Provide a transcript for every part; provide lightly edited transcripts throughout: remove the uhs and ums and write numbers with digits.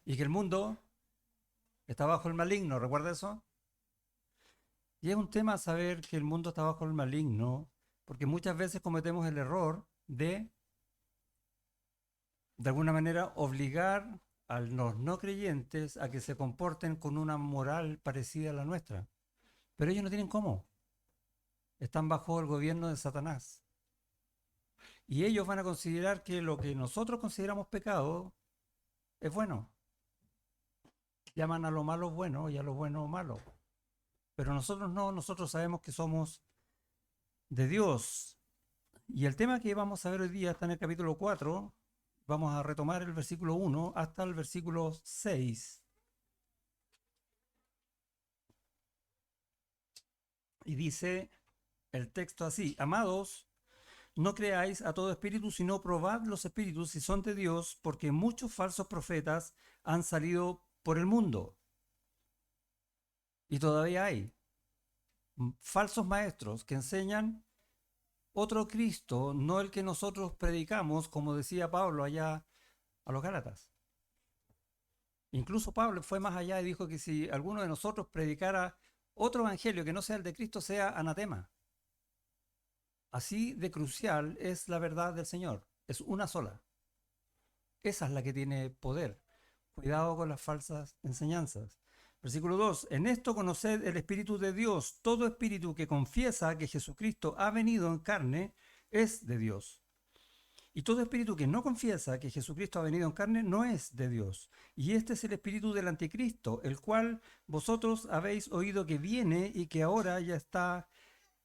y que el mundo está bajo el maligno, ¿recuerda eso? Y es un tema saber que el mundo está bajo el maligno, porque muchas veces cometemos el error de alguna manera, obligar a los no creyentes a que se comporten con una moral parecida a la nuestra. Pero ellos no tienen cómo. Están bajo el gobierno de Satanás. Y ellos van a considerar que lo que nosotros consideramos pecado es bueno. Llaman a lo malo bueno y a lo bueno malo. Pero nosotros no, nosotros sabemos que somos de Dios. Y el tema que vamos a ver hoy día está en el capítulo 4. Vamos a retomar el versículo 1 hasta el versículo 6. Y dice el texto así: Amados, no creáis a todo espíritu, sino probad los espíritus si son de Dios, porque muchos falsos profetas han salido por el mundo. Y todavía hay falsos maestros que enseñan otro Cristo, no el que nosotros predicamos, como decía Pablo allá a los Gálatas. Incluso Pablo fue más allá y dijo que si alguno de nosotros predicara otro evangelio que no sea el de Cristo, sea anatema. Así de crucial es la verdad del Señor. Es una sola. Esa es la que tiene poder. Cuidado con las falsas enseñanzas. Versículo 2. En esto conoced el Espíritu de Dios. Todo espíritu que confiesa que Jesucristo ha venido en carne es de Dios. Y todo espíritu que no confiesa que Jesucristo ha venido en carne no es de Dios. Y este es el espíritu del anticristo, el cual vosotros habéis oído que viene y que ahora ya está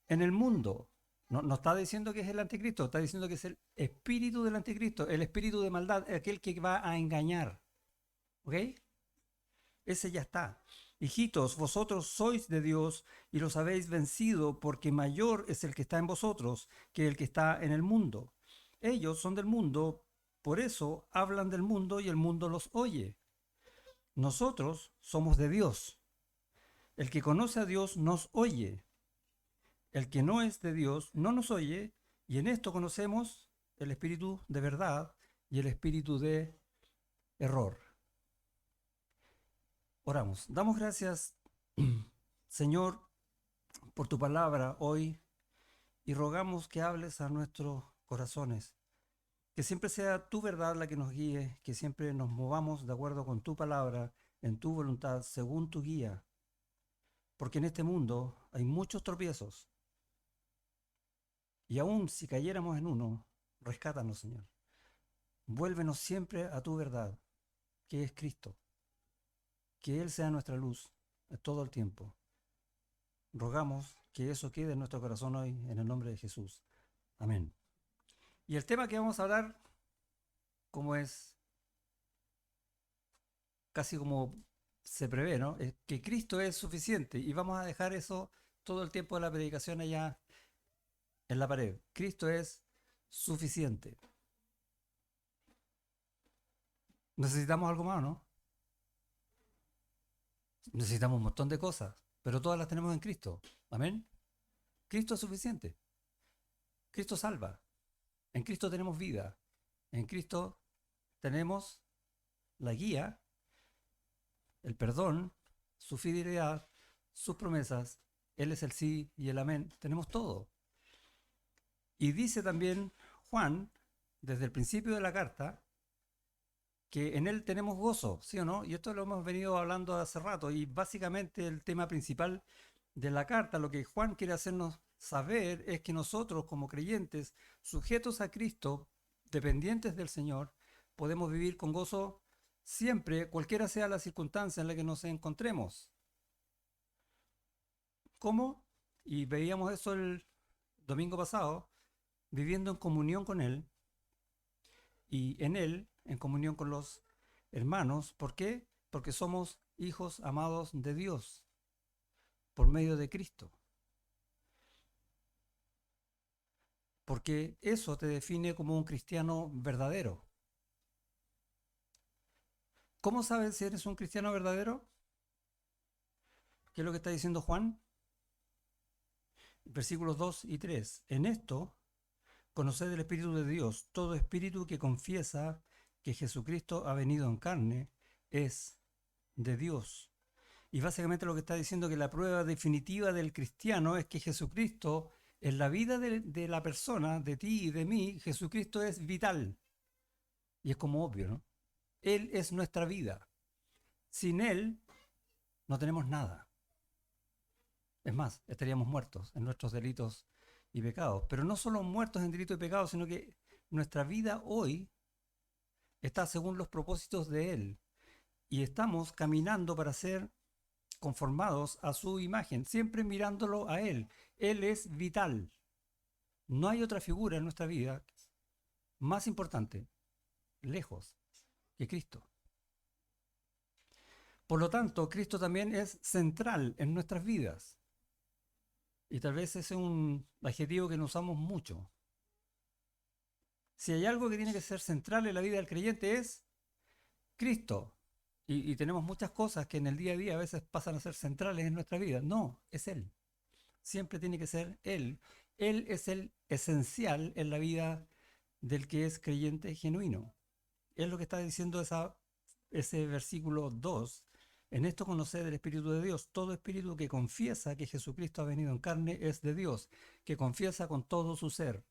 en el mundo. No, no está diciendo que es el anticristo, está diciendo que es el espíritu del anticristo, el espíritu de maldad, aquel que va a engañar. ¿Ok? Ese ya está. Hijitos, vosotros sois de Dios y los habéis vencido, porque mayor es el que está en vosotros que el que está en el mundo. Ellos son del mundo, por eso hablan del mundo y el mundo los oye. Nosotros somos de Dios. El que conoce a Dios nos oye. El que no es de Dios no nos oye, y en esto conocemos el espíritu de verdad y el espíritu de error. Oramos. Damos gracias, Señor, por tu palabra hoy y rogamos que hables a nuestros corazones. Que siempre sea tu verdad la que nos guíe, que siempre nos movamos de acuerdo con tu palabra, en tu voluntad, según tu guía. Porque en este mundo hay muchos tropiezos y aun si cayéramos en uno, rescátanos, Señor. Vuélvenos siempre a tu verdad, que es Cristo. Que Él sea nuestra luz todo el tiempo. Rogamos que eso quede en nuestro corazón hoy, en el nombre de Jesús. Amén. Y el tema que vamos a hablar, como es casi como se prevé, ¿no? Es que Cristo es suficiente. Y vamos a dejar eso todo el tiempo de la predicación allá en la pared. Cristo es suficiente. Necesitamos algo más, ¿no? Necesitamos un montón de cosas, pero todas las tenemos en Cristo. Amén. Cristo es suficiente. Cristo salva. En Cristo tenemos vida. En Cristo tenemos la guía, el perdón, su fidelidad, sus promesas. Él es el sí y el amén. Tenemos todo. Y dice también Juan, desde el principio de la carta, que en él tenemos gozo, ¿sí o no? Y esto lo hemos venido hablando hace rato. Y básicamente el tema principal de la carta, lo que Juan quiere hacernos saber es que nosotros como creyentes, sujetos a Cristo, dependientes del Señor, podemos vivir con gozo siempre, cualquiera sea la circunstancia en la que nos encontremos. ¿Cómo? Y veíamos eso el domingo pasado, viviendo en comunión con Él y en Él, en comunión con los hermanos. ¿Por qué? Porque somos hijos amados de Dios por medio de Cristo. Porque eso te define como un cristiano verdadero. ¿Cómo sabes si eres un cristiano verdadero? ¿Qué es lo que está diciendo Juan? Versículos 2 y 3. En esto, conoced el Espíritu de Dios. Todo espíritu que confiesa que Jesucristo ha venido en carne es de Dios. Y básicamente lo que está diciendo que la prueba definitiva del cristiano es que Jesucristo, en la vida de la persona, de ti y de mí, Jesucristo es vital. Y es como obvio, ¿no? Él es nuestra vida. Sin Él no tenemos nada. Es más, estaríamos muertos en nuestros delitos y pecados. Pero no solo muertos en delitos y pecados, sino que nuestra vida hoy está según los propósitos de Él. Y estamos caminando para ser conformados a su imagen, siempre mirándolo a Él. Él es vital. No hay otra figura en nuestra vida más importante, lejos, que Cristo. Por lo tanto, Cristo también es central en nuestras vidas. Y tal vez ese es un adjetivo que no usamos mucho. Si hay algo que tiene que ser central en la vida del creyente es Cristo. Y tenemos muchas cosas que en el día a día a veces pasan a ser centrales en nuestra vida. No, es Él. Siempre tiene que ser Él. Él es el esencial en la vida del que es creyente genuino. Es lo que está diciendo ese versículo 2. En esto conoced el Espíritu de Dios. Todo espíritu que confiesa que Jesucristo ha venido en carne es de Dios, que confiesa con todo su ser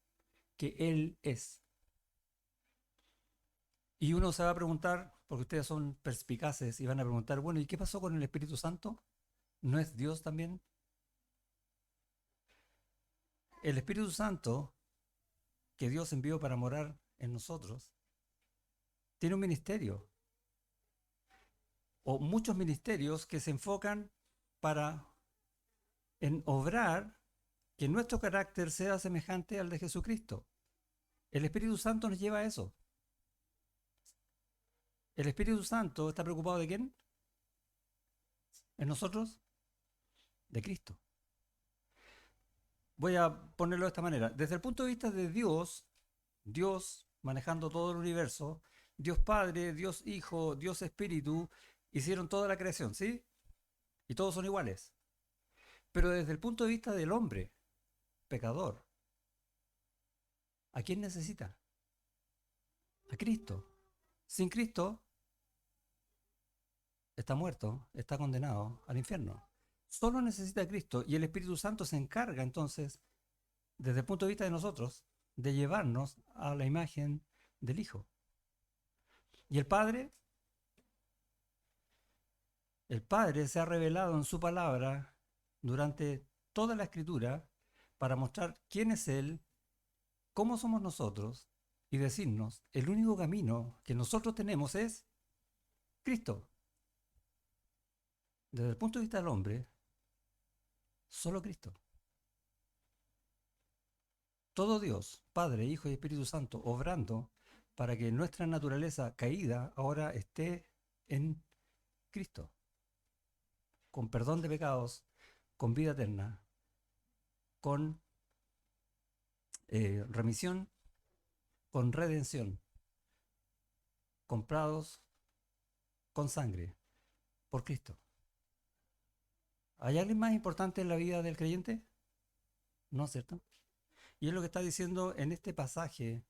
que Él es. Y uno se va a preguntar, porque ustedes son perspicaces y van a preguntar, bueno, ¿y qué pasó con el Espíritu Santo? ¿No es Dios también? El Espíritu Santo que Dios envió para morar en nosotros tiene un ministerio, o muchos ministerios que se enfocan en obrar que nuestro carácter sea semejante al de Jesucristo. El Espíritu Santo nos lleva a eso. ¿El Espíritu Santo está preocupado de quién? ¿En nosotros? De Cristo. Voy a ponerlo de esta manera. Desde el punto de vista de Dios, Dios manejando todo el universo, Dios Padre, Dios Hijo, Dios Espíritu, hicieron toda la creación, ¿sí? Y todos son iguales. Pero desde el punto de vista del hombre, pecador, ¿a quién necesita? A Cristo. Sin Cristo está muerto, está condenado al infierno. Solo necesita a Cristo y el Espíritu Santo se encarga entonces, desde el punto de vista de nosotros, de llevarnos a la imagen del Hijo. Y el Padre se ha revelado en su palabra durante toda la Escritura para mostrar quién es Él, cómo somos nosotros y decirnos, el único camino que nosotros tenemos es Cristo. Desde el punto de vista del hombre, solo Cristo. Todo Dios, Padre, Hijo y Espíritu Santo, obrando para que nuestra naturaleza caída ahora esté en Cristo, con perdón de pecados, con vida eterna, con remisión, con redención, comprados con sangre, por Cristo. ¿Hay alguien más importante en la vida del creyente? ¿No es cierto? Y es lo que está diciendo en este pasaje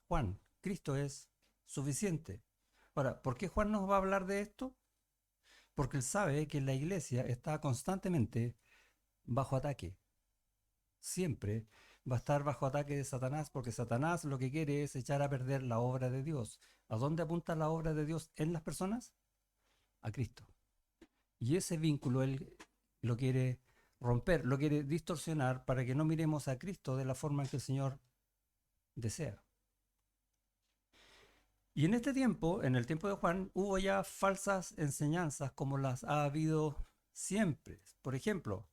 Juan. Cristo es suficiente. Ahora, ¿por qué Juan nos va a hablar de esto? Porque él sabe que la iglesia está constantemente bajo ataque. Siempre va a estar bajo ataque de Satanás, porque Satanás lo que quiere es echar a perder la obra de Dios. ¿A dónde apunta la obra de Dios en las personas? A Cristo. Y ese vínculo él lo quiere romper, lo quiere distorsionar para que no miremos a Cristo de la forma en que el Señor desea. Y en este tiempo, en el tiempo de Juan, hubo ya falsas enseñanzas como las ha habido siempre. Por ejemplo,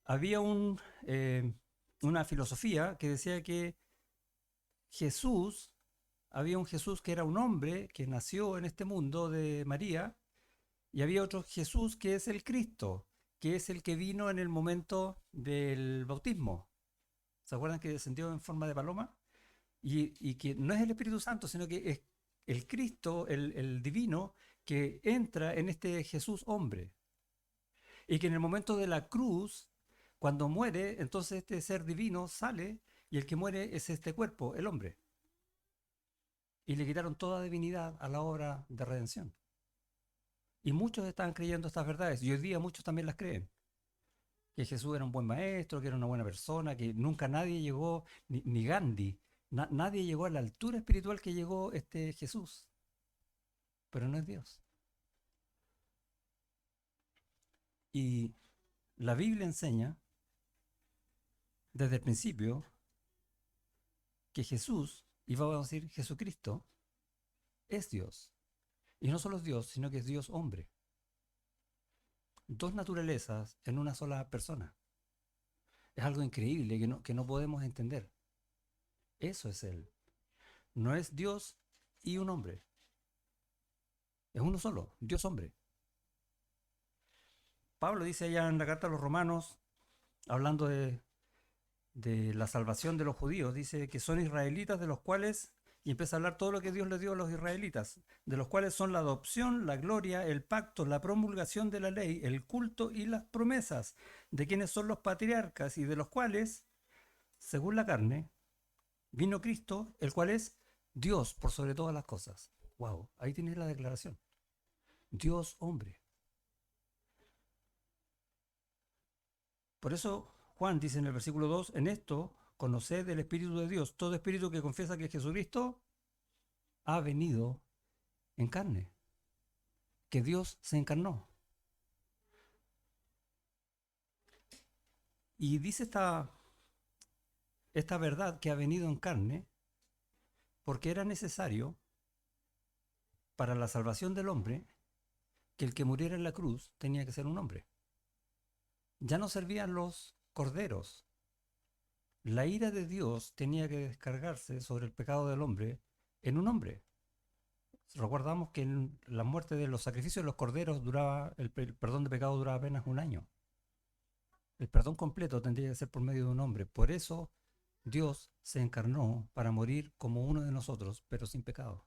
había una filosofía que decía que Jesús, había un Jesús que era un hombre que nació en este mundo de María, y había otro Jesús que es el Cristo, que es el que vino en el momento del bautismo. ¿Se acuerdan que descendió en forma de paloma? Y que no es el Espíritu Santo, sino que es el Cristo, el divino, que entra en este Jesús hombre. Y que en el momento de la cruz, cuando muere, entonces este ser divino sale y el que muere es este cuerpo, el hombre. y le quitaron toda divinidad a la obra de redención. Y muchos estaban creyendo estas verdades, y hoy día muchos también las creen. Que Jesús era un buen maestro, que era una buena persona, que nunca nadie llegó, ni Gandhi, nadie llegó a la altura espiritual que llegó este Jesús, pero no es Dios. Y la Biblia enseña desde el principio que Jesús, y vamos a decir Jesucristo, es Dios. Y no solo es Dios, sino que es Dios hombre. Dos naturalezas en una sola persona. Es algo increíble que no podemos entender. Eso es Él. No es Dios y un hombre. Es uno solo, Dios hombre. Pablo dice allá en la carta a los Romanos, hablando de la salvación de los judíos, dice que son israelitas de los cuales, y empieza a hablar todo lo que Dios les dio a los israelitas, de los cuales son la adopción, la gloria, el pacto, la promulgación de la ley, el culto y las promesas, de quienes son los patriarcas y de los cuales, según la carne, vino Cristo, el cual es Dios por sobre todas las cosas. Wow, ahí tienes la declaración. Dios hombre. Por eso Juan dice en el versículo 2, en esto conoced el Espíritu de Dios. Todo espíritu que confiesa que Jesucristo ha venido en carne, que Dios se encarnó. Y dice esta verdad que ha venido en carne porque era necesario para la salvación del hombre que el que muriera en la cruz tenía que ser un hombre. Ya no servían los corderos. La ira de Dios tenía que descargarse sobre el pecado del hombre en un hombre. Recordamos que en la muerte de los sacrificios de los corderos duraba, el perdón de pecado duraba apenas un año. El perdón completo tendría que ser por medio de un hombre. Por eso Dios se encarnó para morir como uno de nosotros, pero sin pecado.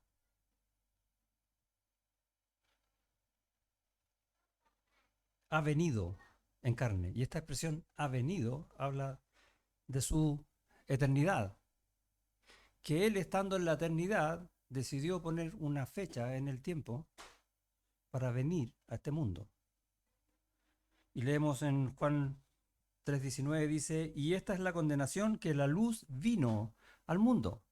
Ha venido en carne. Y esta expresión ha venido habla de su eternidad. Que Él, estando en la eternidad, decidió poner una fecha en el tiempo para venir a este mundo. Y leemos en Juan 3:19, dice, y esta es la condenación, que la luz vino al mundo,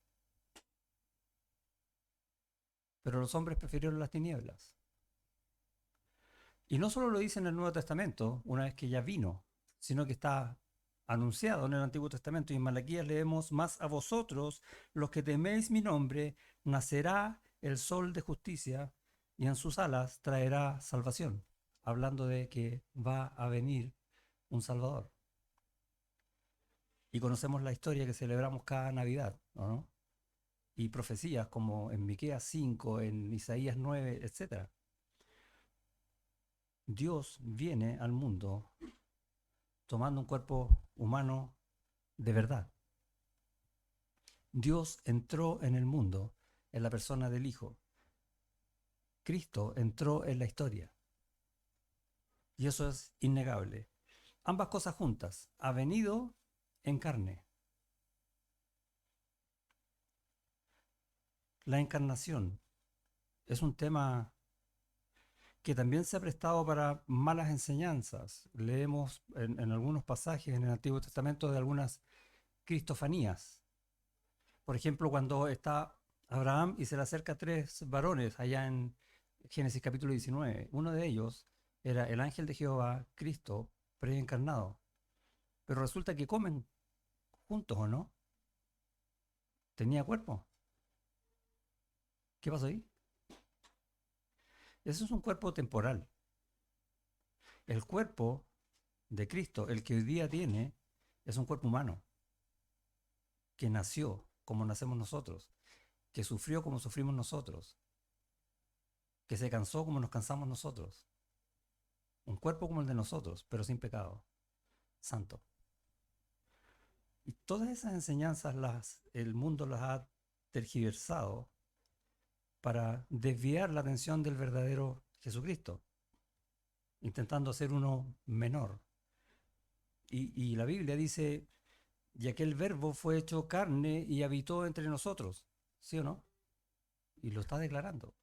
pero los hombres prefirieron las tinieblas. Y no solo lo dice en el Nuevo Testamento, una vez que ya vino, sino que está anunciado en el Antiguo Testamento. Y en Malaquías leemos, más a vosotros, los que teméis mi nombre, nacerá el sol de justicia, y en sus alas traerá salvación. Hablando de que va a venir un Salvador. Y conocemos la historia que celebramos cada Navidad, ¿no? Y profecías como en Miqueas 5, en Isaías 9, etc. Dios viene al mundo tomando un cuerpo humano de verdad. Dios entró en el mundo en la persona del Hijo. Cristo entró en la historia. Y eso es innegable. Ambas cosas juntas. Ha venido en carne. La encarnación es un tema que también se ha prestado para malas enseñanzas. Leemos en algunos pasajes en el Antiguo Testamento de algunas cristofanías. Por ejemplo, cuando está Abraham y se le acerca a tres varones allá en Génesis capítulo 19. Uno de ellos era el ángel de Jehová, Cristo, preencarnado. Pero resulta que comen juntos, ¿o no? Tenía cuerpo. ¿Qué pasó ahí? Eso es un cuerpo temporal. El cuerpo de Cristo, el que hoy día tiene, es un cuerpo humano, que nació como nacemos nosotros, que sufrió como sufrimos nosotros, que se cansó como nos cansamos nosotros. Un cuerpo como el de nosotros, pero sin pecado, santo. Y todas esas enseñanzas el mundo las ha tergiversado para desviar la atención del verdadero Jesucristo, intentando hacer uno menor. Y la Biblia dice, y aquel verbo fue hecho carne y habitó entre nosotros, ¿sí o no? y lo está declarando.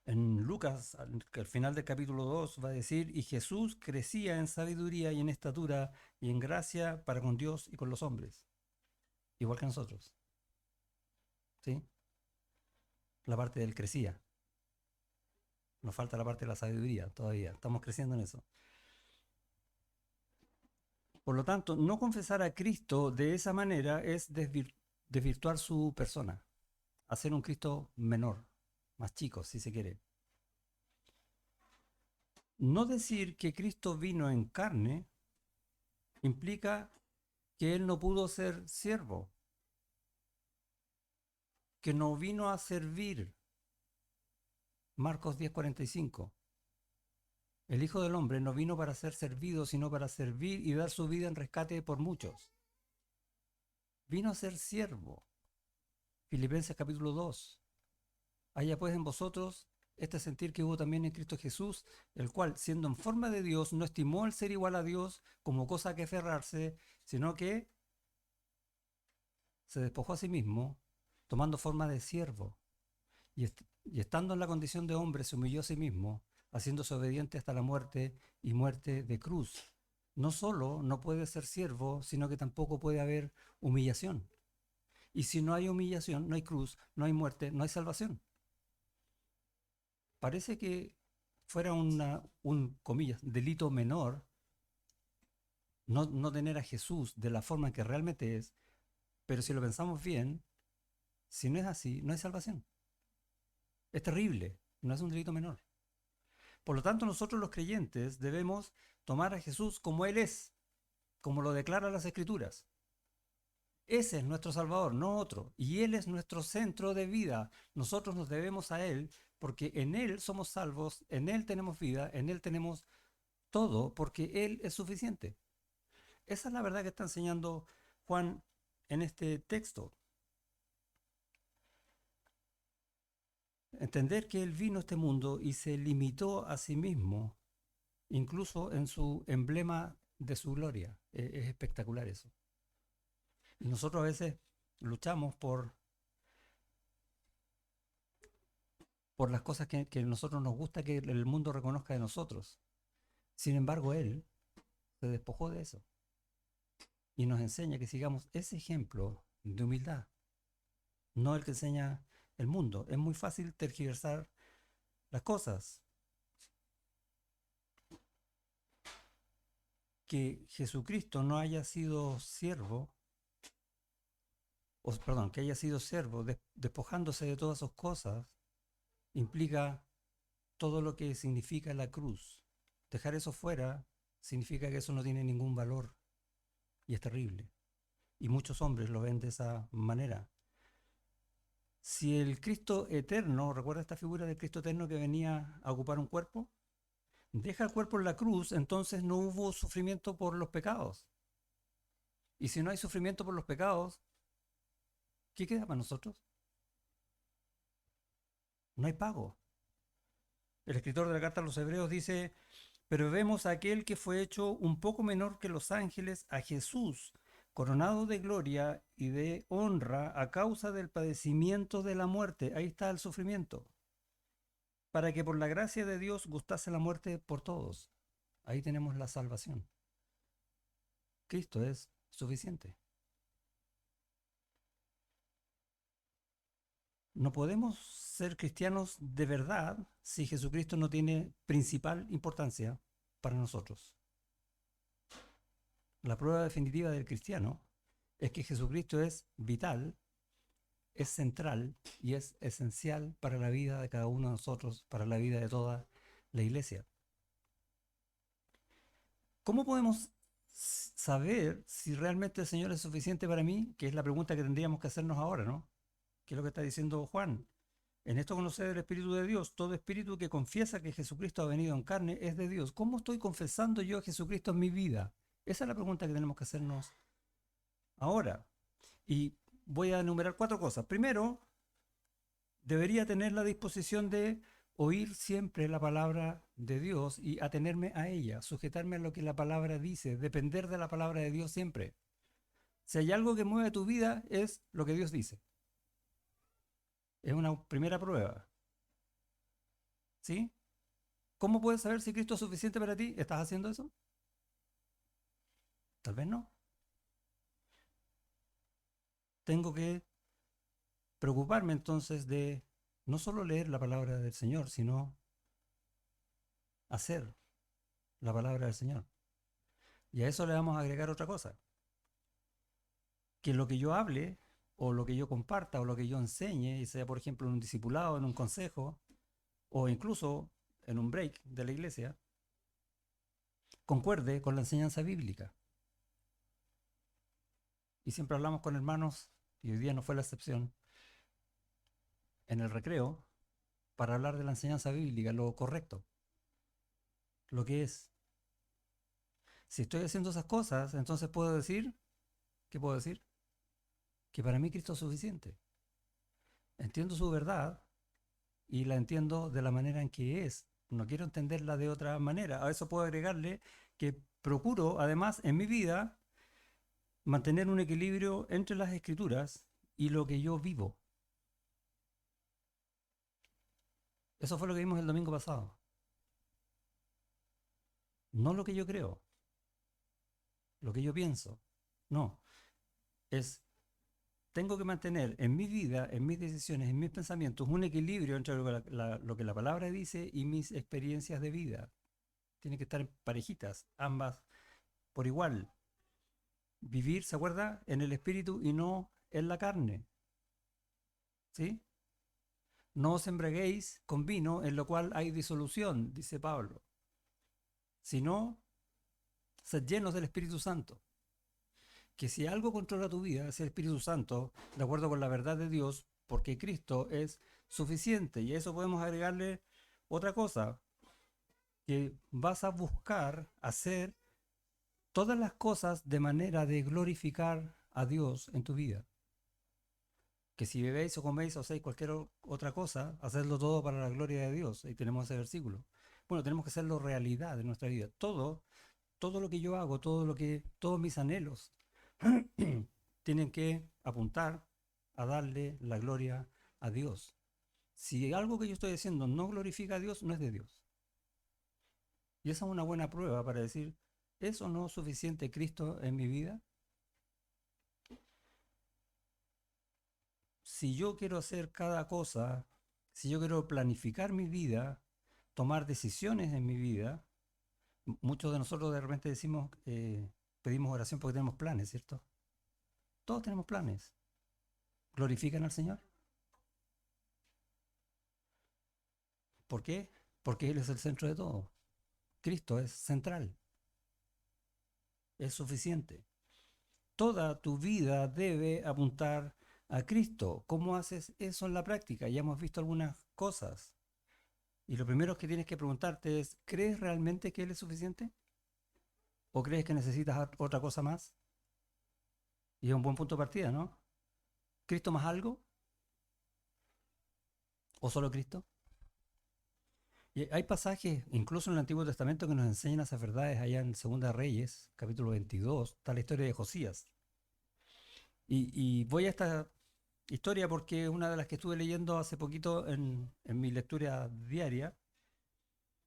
En Lucas, al final del capítulo 2, va a decir, y Jesús crecía en sabiduría y en estatura y en gracia para con Dios y con los hombres, igual que nosotros. ¿Sí? La parte del crecía. Nos falta la parte de la sabiduría todavía. Estamos creciendo en eso. Por lo tanto, no confesar a Cristo de esa manera es desvirtuar su persona, hacer un Cristo menor, más chico, si se quiere. No decir que Cristo vino en carne implica que Él no pudo ser siervo, que no vino a servir. Marcos 10:45. El Hijo del Hombre no vino para ser servido, sino para servir y dar su vida en rescate por muchos. Vino a ser siervo. Filipenses capítulo 2. Haya pues en vosotros este sentir que hubo también en Cristo Jesús, el cual, siendo en forma de Dios, no estimó el ser igual a Dios como cosa que aferrarse, sino que se despojó a sí mismo, tomando forma de siervo, y estando en la condición de hombre, se humilló a sí mismo, haciéndose obediente hasta la muerte y muerte de cruz. No solo no puede ser siervo, sino que tampoco puede haber humillación. Y si no hay humillación, no hay cruz, no hay muerte, no hay salvación. Parece que fuera un, comillas, delito menor no tener a Jesús de la forma que realmente es, pero si lo pensamos bien, si no es así, no hay salvación. Es terrible, no es un delito menor. Por lo tanto, nosotros los creyentes debemos tomar a Jesús como Él es, como lo declaran las Escrituras. Ese es nuestro Salvador, no otro. Y Él es nuestro centro de vida. Nosotros nos debemos a Él porque en Él somos salvos, en Él tenemos vida, en Él tenemos todo, porque Él es suficiente. Esa es la verdad que está enseñando Juan en este texto. Entender que Él vino a este mundo y se limitó a sí mismo, incluso en su emblema de su gloria. Es espectacular eso. Y nosotros a veces luchamos por las cosas que a nosotros nos gusta que el mundo reconozca de nosotros. Sin embargo, Él se despojó de eso y nos enseña que sigamos ese ejemplo de humildad, no el que enseña el mundo. Es muy fácil tergiversar las cosas. Que Jesucristo no haya sido siervo, perdón, que haya sido siervo, despojándose de todas sus cosas, implica todo lo que significa la cruz. Dejar eso fuera significa que eso no tiene ningún valor y es terrible. Y muchos hombres lo ven de esa manera. Si el Cristo eterno, ¿recuerda esta figura del Cristo eterno que venía a ocupar un cuerpo? Deja el cuerpo en la cruz, entonces no hubo sufrimiento por los pecados. Y si no hay sufrimiento por los pecados, ¿qué queda para nosotros? No hay pago. El escritor de la carta a los Hebreos dice, pero vemos a aquel que fue hecho un poco menor que los ángeles, a Jesús, coronado de gloria y de honra a causa del padecimiento de la muerte. Ahí está el sufrimiento. Para que por la gracia de Dios gustase la muerte por todos. Ahí tenemos la salvación. Cristo es suficiente. No podemos ser cristianos de verdad si Jesucristo no tiene principal importancia para nosotros. La prueba definitiva del cristiano es que Jesucristo es vital, es central y es esencial para la vida de cada uno de nosotros, para la vida de toda la iglesia. ¿Cómo podemos saber si realmente el Señor es suficiente para mí? Que es la pregunta que tendríamos que hacernos ahora, ¿no? ¿Qué es lo que está diciendo Juan? En esto conocer el Espíritu de Dios. Todo espíritu que confiesa que Jesucristo ha venido en carne es de Dios. ¿Cómo estoy confesando yo a Jesucristo en mi vida? Esa es la pregunta que tenemos que hacernos ahora. Y voy a enumerar 4 cosas. Primero, debería tener la disposición de oír siempre la palabra de Dios y atenerme a ella, sujetarme a lo que la palabra dice, depender de la palabra de Dios siempre. Si hay algo que mueve tu vida es lo que Dios dice. Es una primera prueba. ¿Sí? ¿Cómo puedes saber si Cristo es suficiente para ti? ¿Estás haciendo eso? Tal vez no. Tengo que preocuparme entonces de no solo leer la palabra del Señor, sino hacer la palabra del Señor. Y a eso le vamos a agregar otra cosa, que lo que yo hable o lo que yo comparta o lo que yo enseñe, y sea por ejemplo en un discipulado, en un consejo o incluso en un break de la iglesia, concuerde con la enseñanza bíblica. Y siempre hablamos con hermanos, y hoy día no fue la excepción, en el recreo, para hablar de la enseñanza bíblica, lo correcto, lo que es. Si estoy haciendo esas cosas, entonces puedo decir, ¿qué puedo decir? Que para mí Cristo es suficiente. Entiendo su verdad y la entiendo de la manera en que es. No quiero entenderla de otra manera. A eso puedo agregarle que procuro, además, en mi vida, mantener un equilibrio entre las escrituras y lo que yo vivo. Eso fue lo que vimos el domingo pasado. No lo que yo creo, lo que yo pienso. No, es tengo que mantener en mi vida, en mis decisiones, en mis pensamientos, un equilibrio entre lo que la palabra dice y mis experiencias de vida. Tienen que estar parejitas, ambas por igual. Vivir, ¿se acuerda? En el espíritu y no en la carne. ¿Sí? No os embriaguéis con vino en lo cual hay disolución, dice Pablo, sino sed llenos del Espíritu Santo. Que si algo controla tu vida es el Espíritu Santo, de acuerdo con la verdad de Dios, porque Cristo es suficiente. Y a eso podemos agregarle otra cosa, que vas a buscar hacer todas las cosas de manera de glorificar a Dios en tu vida. Que si bebéis o coméis o hacéis cualquier otra cosa, hacedlo todo para la gloria de Dios. Ahí tenemos ese versículo. Bueno, tenemos que hacerlo realidad en nuestra vida. Todo lo que yo hago, todos mis anhelos tienen que apuntar a darle la gloria a Dios. Si algo que yo estoy haciendo no glorifica a Dios, no es de Dios. Y esa es una buena prueba para decir, ¿es o no suficiente Cristo en mi vida? Si yo quiero hacer cada cosa, si yo quiero planificar mi vida, tomar decisiones en mi vida, muchos de nosotros de repente decimos, pedimos oración porque tenemos planes, ¿cierto? Todos tenemos planes. ¿Glorifican al Señor? ¿Por qué? Porque Él es el centro de todo. Cristo es central, es suficiente. Toda tu vida debe apuntar a Cristo. ¿Cómo haces eso en la práctica? Ya hemos visto algunas cosas. Y lo primero que tienes que preguntarte es, ¿crees realmente que Él es suficiente? ¿O crees que necesitas otra cosa más? Y es un buen punto de partida, ¿no? ¿Cristo más algo? ¿O solo Cristo? Y hay pasajes, incluso en el Antiguo Testamento, que nos enseñan esas verdades. Allá en Segunda Reyes, capítulo 22, está la historia de Josías. Y voy a esta historia porque es una de las que estuve leyendo hace poquito en mi lectura diaria.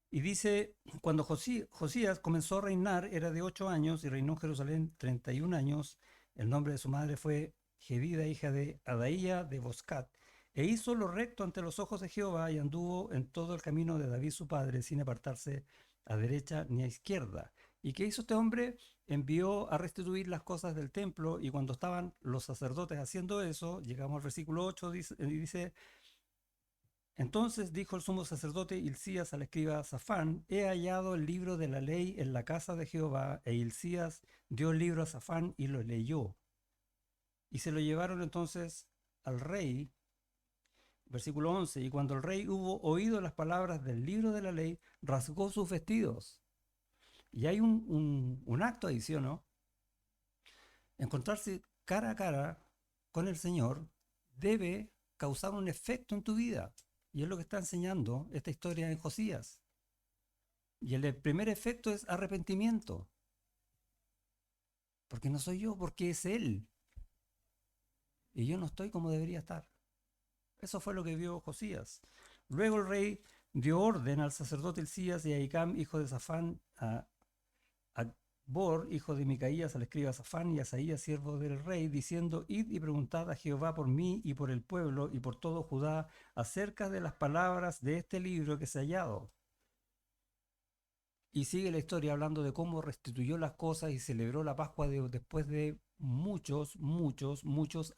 Y dice, cuando Josías comenzó a reinar, era de 8 años y reinó en Jerusalén 31 años. El nombre de su madre fue Jedida, hija de Adaía de Boscat. E hizo lo recto ante los ojos de Jehová y anduvo en todo el camino de David su padre, sin apartarse a derecha ni a izquierda. ¿Y qué hizo este hombre? Envió a restituir las cosas del templo, y cuando estaban los sacerdotes haciendo eso, llegamos al versículo 8, dice, entonces dijo el sumo sacerdote Hilcías al escriba Safán, he hallado el libro de la ley en la casa de Jehová. E Hilcías dio el libro a Safán y lo leyó. Y se lo llevaron entonces al rey. Versículo 11, y cuando el rey hubo oído las palabras del libro de la ley, rasgó sus vestidos. Y hay un acto ahí, ¿sí o no? Encontrarse cara a cara con el Señor debe causar un efecto en tu vida. Y es lo que está enseñando esta historia en Josías. Y el primer efecto es arrepentimiento. Porque no soy yo, porque es Él. Y yo no estoy como debería estar. Eso fue lo que vio Josías. Luego el rey dio orden al sacerdote Hilcías y a Hicam, hijo de Safán, a Bor, hijo de Micaías, al escriba Safán y a Asaías, siervo del rey, diciendo: Id y preguntad a Jehová por mí y por el pueblo y por todo Judá acerca de las palabras de este libro que se ha hallado. Y sigue la historia hablando de cómo restituyó las cosas y celebró la Pascua después de muchos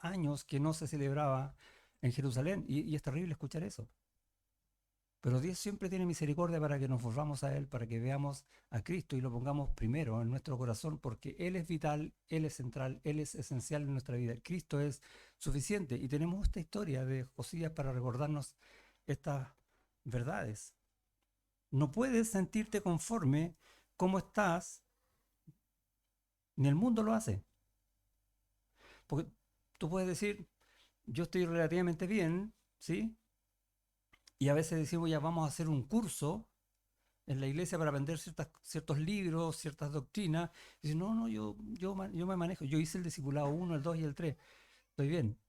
años que no se celebraba en Jerusalén. Y es terrible escuchar eso. Pero Dios siempre tiene misericordia para que nos volvamos a Él, para que veamos a Cristo y lo pongamos primero en nuestro corazón, porque Él es vital, Él es central, Él es esencial en nuestra vida. Cristo es suficiente. Y tenemos esta historia de Josías para recordarnos estas verdades. No puedes sentirte conforme como estás, ni el mundo lo hace. Porque tú puedes decir: yo estoy relativamente bien, ¿sí? Y a veces decimos: ya vamos a hacer un curso en la iglesia para aprender ciertos libros, ciertas doctrinas. Y dice: no, yo me manejo, yo hice el discipulado 1, el 2 y el 3, estoy bien.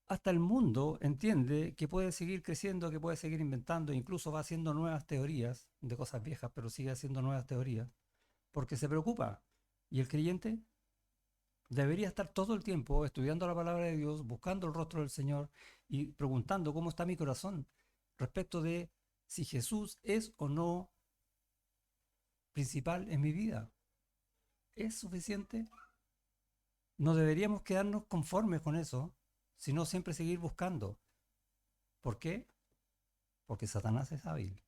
Hasta el mundo entiende que puede seguir creciendo, que puede seguir inventando, incluso va haciendo nuevas teorías de cosas viejas, pero sigue haciendo nuevas teorías, porque se preocupa. Y el creyente debería estar todo el tiempo estudiando la palabra de Dios, buscando el rostro del Señor y preguntando cómo está mi corazón respecto de si Jesús es o no principal en mi vida. ¿Es suficiente? No deberíamos quedarnos conformes con eso, sino siempre seguir buscando. ¿Por qué? Porque Satanás es hábil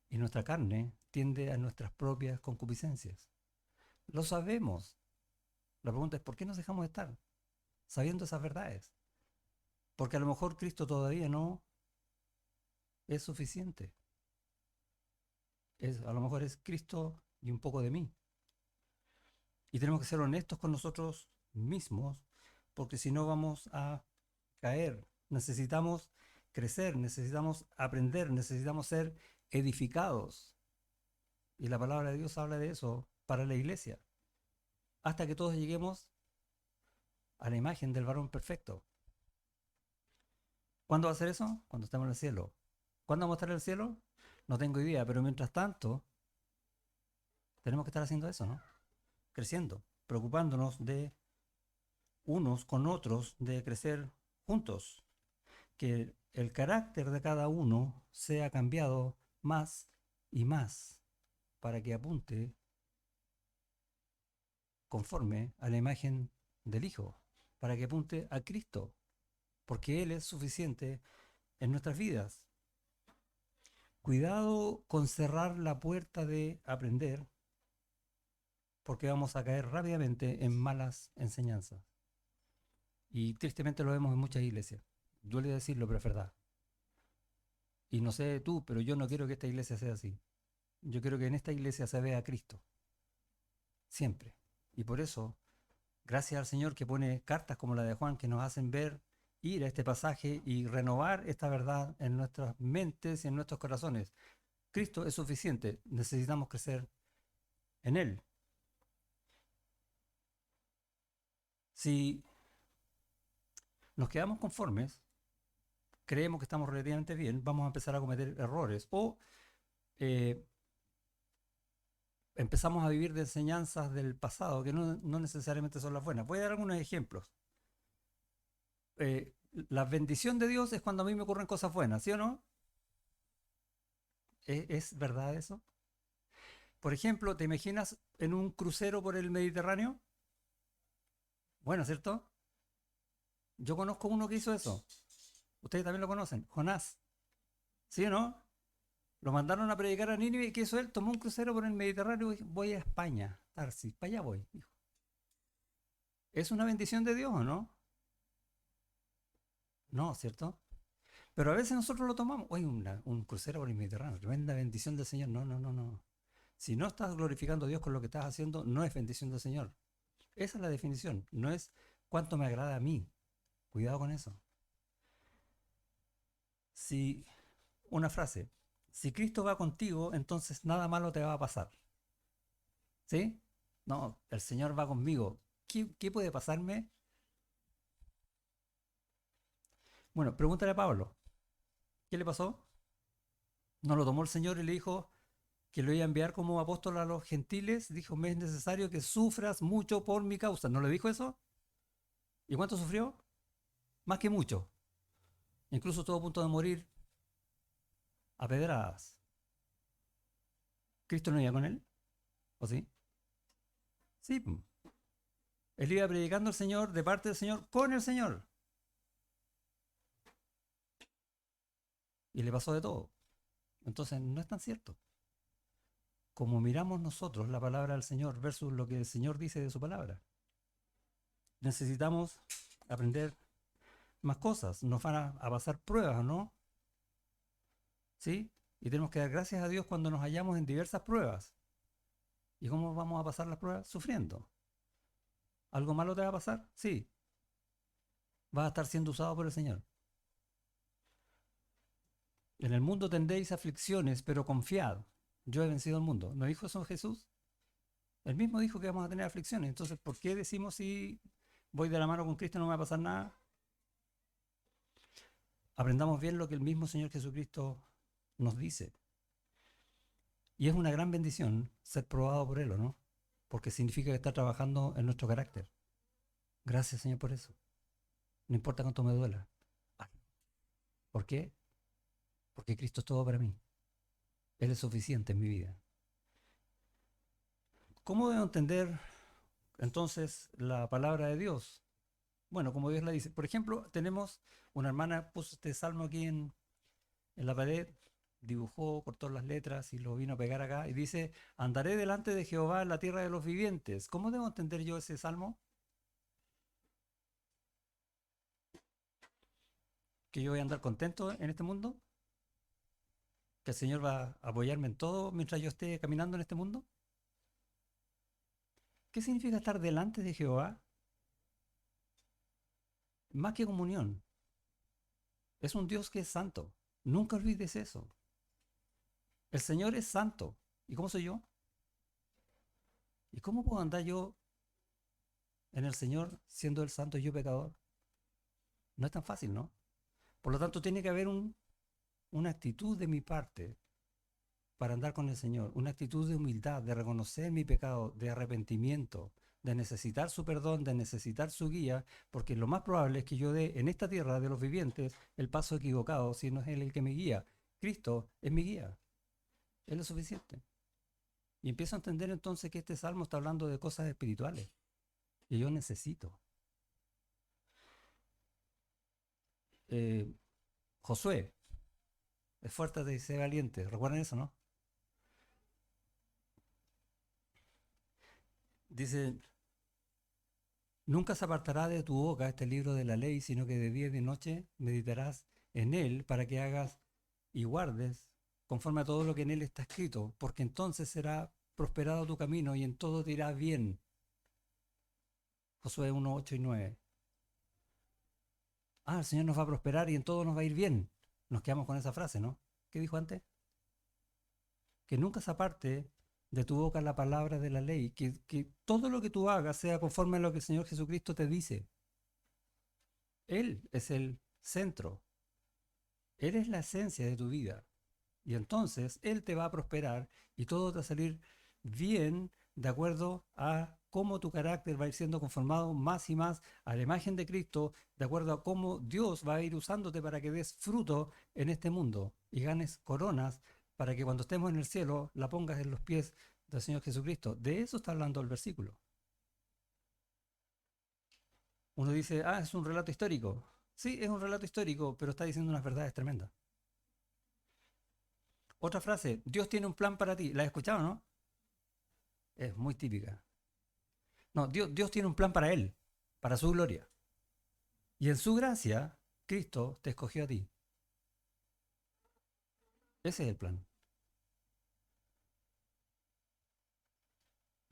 y nuestra carne tiende a nuestras propias concupiscencias. Lo sabemos. La pregunta es: ¿por qué nos dejamos de estar sabiendo esas verdades? Porque a lo mejor Cristo todavía no es suficiente. A lo mejor es Cristo y un poco de mí. Y tenemos que ser honestos con nosotros mismos, porque si no vamos a caer. Necesitamos crecer, necesitamos aprender, necesitamos ser edificados. Y la palabra de Dios habla de eso para la iglesia, hasta que todos lleguemos a la imagen del varón perfecto. ¿Cuándo va a ser eso? Cuando estemos en el cielo. ¿Cuándo vamos a estar en el cielo? No tengo idea, pero mientras tanto, tenemos que estar haciendo eso, ¿no? Creciendo, preocupándonos de unos con otros, de crecer juntos, que el carácter de cada uno sea cambiado más y más para que apunte conforme a la imagen del Hijo, para que apunte a Cristo, porque Él es suficiente en nuestras vidas. Cuidado con cerrar la puerta de aprender, porque vamos a caer rápidamente en malas enseñanzas. Y tristemente lo vemos en muchas iglesias. Duele decirlo, pero es verdad. Y no sé tú, pero yo no quiero que esta iglesia sea así. Yo quiero que en esta iglesia se vea a Cristo, siempre. Y por eso, gracias al Señor que pone cartas como la de Juan que nos hacen ver, ir a este pasaje y renovar esta verdad en nuestras mentes y en nuestros corazones. Cristo es suficiente, necesitamos crecer en Él. Si nos quedamos conformes, creemos que estamos relativamente bien, vamos a empezar a cometer errores o eh, empezamos a vivir de enseñanzas del pasado que no necesariamente son las buenas. Voy a dar algunos ejemplos. La bendición de Dios es cuando a mí me ocurren cosas buenas, ¿sí o no? ¿Es verdad eso? Por ejemplo, ¿te imaginas en un crucero por el Mediterráneo? Bueno, ¿cierto? Yo conozco uno que hizo eso. Ustedes también lo conocen, Jonás. ¿Sí o no? Lo mandaron a predicar a Nínive y ¿qué hizo él? Tomó un crucero por el Mediterráneo y dijo: voy a España, Tarsis, para allá voy, dijo. ¿Es una bendición de Dios o no? No, ¿cierto? Pero a veces nosotros lo tomamos: oye, un crucero por el Mediterráneo, tremenda bendición del Señor. No, no, no, no. Si no estás glorificando a Dios con lo que estás haciendo, no es bendición del Señor. Esa es la definición, no es cuánto me agrada a mí. Cuidado con eso. Si, una frase: si Cristo va contigo, entonces nada malo te va a pasar. ¿Sí? No, el Señor va conmigo. ¿Qué puede pasarme? Bueno, pregúntale a Pablo, ¿qué le pasó? ¿No lo tomó el Señor y le dijo que lo iba a enviar como apóstol a los gentiles? Dijo, me es necesario que sufras mucho por mi causa. ¿No le dijo eso? ¿Y cuánto sufrió? Más que mucho. Incluso estuvo a punto de morir a pedradas. ¿Cristo no iba con él? ¿O sí? Sí. Él iba predicando al Señor, de parte del Señor, con el Señor. Y le pasó de todo. Entonces no es tan cierto. Como miramos nosotros la palabra del Señor versus lo que el Señor dice de su palabra. Necesitamos aprender más cosas. Nos van a pasar pruebas, ¿no? ¿Sí? Y tenemos que dar gracias a Dios cuando nos hallamos en diversas pruebas. ¿Y cómo vamos a pasar las pruebas? Sufriendo. ¿Algo malo te va a pasar? Sí. Vas a estar siendo usado por el Señor. En el mundo tendréis aflicciones, pero confiad. Yo he vencido al mundo. ¿No dijo eso Jesús? Él mismo dijo que vamos a tener aflicciones. Entonces, ¿por qué decimos si voy de la mano con Cristo no me va a pasar nada? Aprendamos bien lo que el mismo Señor Jesucristo nos dice. Y es una gran bendición ser probado por Él, ¿o no? Porque significa que está trabajando en nuestro carácter. Gracias, Señor, por eso. No importa cuánto me duela. ¿Por qué? Porque Cristo es todo para mí. Él es suficiente en mi vida. ¿Cómo debo entender entonces la palabra de Dios? Bueno, como Dios la dice. Por ejemplo, tenemos una hermana, puso este salmo aquí en la pared, dibujó, cortó las letras y lo vino a pegar acá y dice, andaré delante de Jehová en la tierra de los vivientes. ¿Cómo debo entender yo ese salmo? ¿Que yo voy a andar contento en este mundo? ¿Que el Señor va a apoyarme en todo mientras yo esté caminando en este mundo? ¿Qué significa estar delante de Jehová? Más que comunión. Es un Dios que es santo. Nunca olvides eso. El Señor es santo. ¿Y cómo soy yo? ¿Y cómo puedo andar yo en el Señor siendo el santo y yo pecador? No es tan fácil, ¿no? Por lo tanto, tiene que haber una actitud de mi parte para andar con el Señor, una actitud de humildad, de reconocer mi pecado, de arrepentimiento, de necesitar su perdón, de necesitar su guía, porque lo más probable es que yo dé en esta tierra de los vivientes el paso equivocado si no es Él el que me guía. Cristo es mi guía, Él es suficiente. Y empiezo a entender entonces que este salmo está hablando de cosas espirituales que yo necesito. Eh, Josué, esfuérzate y sé valiente. ¿Recuerdan eso, no? Dice, nunca se apartará de tu boca este libro de la ley, sino que de día y de noche meditarás en él para que hagas y guardes conforme a todo lo que en él está escrito, porque entonces será prosperado tu camino y en todo te irá bien. Josué 1, 8 y 9. Ah, el Señor nos va a prosperar y en todo nos va a ir bien. Nos quedamos con esa frase, ¿no? ¿Qué dijo antes? Que nunca se aparte de tu boca la palabra de la ley, que todo lo que tú hagas sea conforme a lo que el Señor Jesucristo te dice. Él es el centro, Él es la esencia de tu vida. Y entonces Él te va a prosperar y todo te va a salir bien de acuerdo a cómo tu carácter va a ir siendo conformado más y más a la imagen de Cristo, de acuerdo a cómo Dios va a ir usándote para que des fruto en este mundo y ganes coronas para que cuando estemos en el cielo la pongas en los pies del Señor Jesucristo. De eso está hablando el versículo. Uno dice, ah, es un relato histórico. Sí, es un relato histórico, pero está diciendo unas verdades tremendas. Otra frase, Dios tiene un plan para ti. ¿La has escuchado, no? Es muy típica. No, Dios tiene un plan para él, para su gloria. Y en su gracia, Cristo te escogió a ti. Ese es el plan.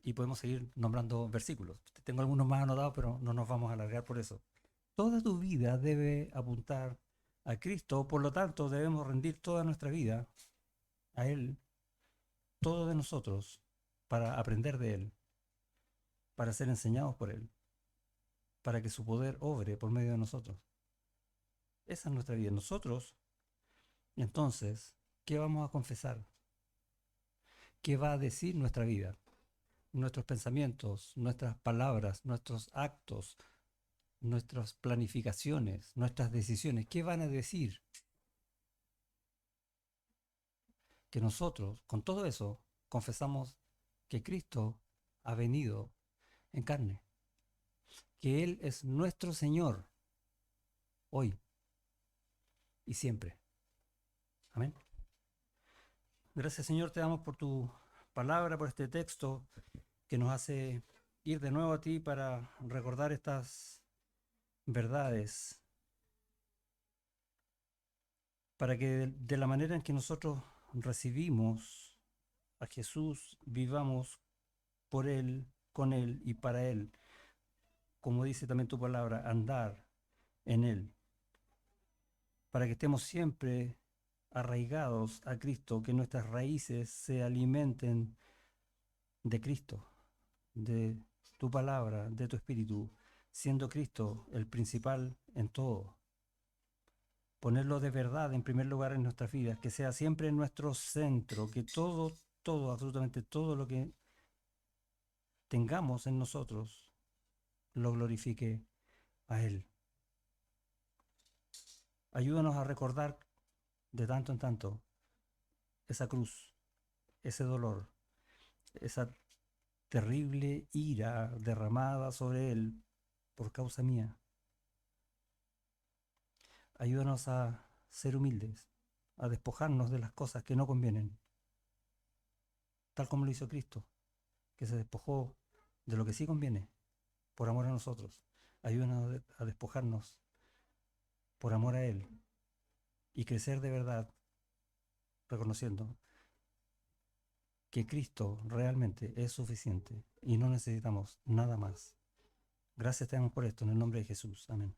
Y podemos seguir nombrando versículos. Tengo algunos más anotados, pero no nos vamos a alargar por eso. Toda tu vida debe apuntar a Cristo, por lo tanto debemos rendir toda nuestra vida a Él, todo de nosotros, para aprender de Él, para ser enseñados por Él, para que su poder obre por medio de nosotros. Esa es nuestra vida. Nosotros, entonces, ¿qué vamos a confesar? ¿Qué va a decir nuestra vida? Nuestros pensamientos, nuestras palabras, nuestros actos, nuestras planificaciones, nuestras decisiones, ¿qué van a decir? Que nosotros, con todo eso, confesamos que Cristo ha venido en carne, que Él es nuestro Señor hoy y siempre. Amén. Gracias, Señor, te damos por tu palabra, por este texto que nos hace ir de nuevo a ti para recordar estas verdades, para que de la manera en que nosotros recibimos a Jesús, vivamos por Él, con Él y para Él, como dice también tu palabra, andar en Él, para que estemos siempre arraigados a Cristo, que nuestras raíces se alimenten de Cristo, de tu palabra, de tu espíritu, siendo Cristo el principal en todo. Ponerlo de verdad en primer lugar en nuestras vidas, que sea siempre nuestro centro, que todo, absolutamente todo lo que tengamos en nosotros lo glorifique a Él. Ayúdanos a recordar de tanto en tanto esa cruz, ese dolor, esa terrible ira derramada sobre Él por causa mía. Ayúdanos a ser humildes, a despojarnos de las cosas que no convienen, tal como lo hizo Cristo, que se despojó de lo que sí conviene por amor a nosotros. Ayúdanos a despojarnos por amor a Él y crecer de verdad, reconociendo que Cristo realmente es suficiente y no necesitamos nada más. Gracias te damos por esto en el nombre de Jesús. Amén.